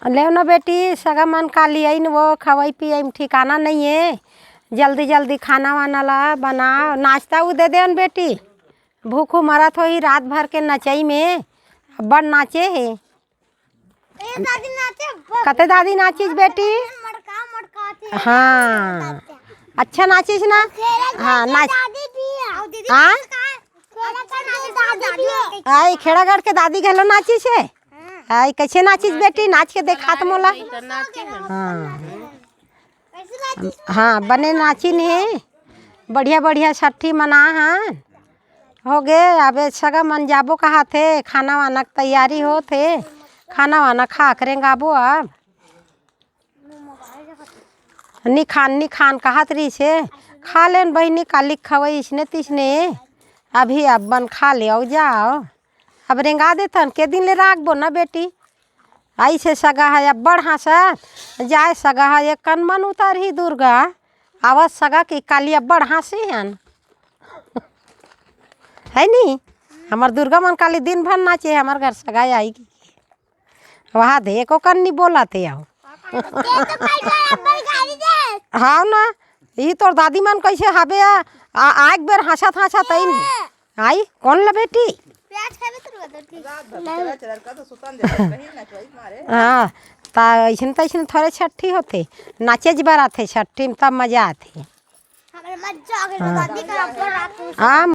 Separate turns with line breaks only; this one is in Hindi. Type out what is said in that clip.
ले ना बेटी सगा मन का लिया वो खवाई पियाई ठिकाना नहीं है। जल्दी जल्दी खाना वाना ला बनाओ, नाश्ता वो दे दे बेटी। भूखू मरत हो ही रात भर के नचई में बड़ नाचे है। कते दादी नाचिस बेटी? हाँ अच्छा नाचिस ना। हाँ नाच आई खेड़ागढ़ के दादी घलो नाचिस है। आई कैसे नाचिस बेटी? नाच के देखा तो मोला। हाँ हाँ बने नाची नहीं बढ़िया बढ़िया छठी मना है हो गए। अब सगा मन जाबो कहा थे, खाना वाना की तैयारी हो थे, खाना वाना खा करेंगे आबो। अब नी खान कहा तरी से खा लेन बहनी काली खवई इसने तिसने अभी अब बन खा ले आओ जाओ। अब रेंगा देथन के दिन ले राखबो ना बेटी। ऐसे सगा है अब बड़ हाँसा जाए सगा है एक कन मन उतर ही दुर्गा आवाज सगा की काली अब बड़ हाँसी हन है नी। हमार दुर्गा मन काली दिन भर नाचे हमार घर सगा आएगी वहाँ दे को कन्नी बोला थे आओ। हाँ ना ये तोर दादी मन कैसे हबे आग बेर हंसत हंसत आई कौन ला बेटी। हाँ ऐसे तैसे थोड़े छठी होते नाचे बार आते छठी में तब मजा आती। हाँ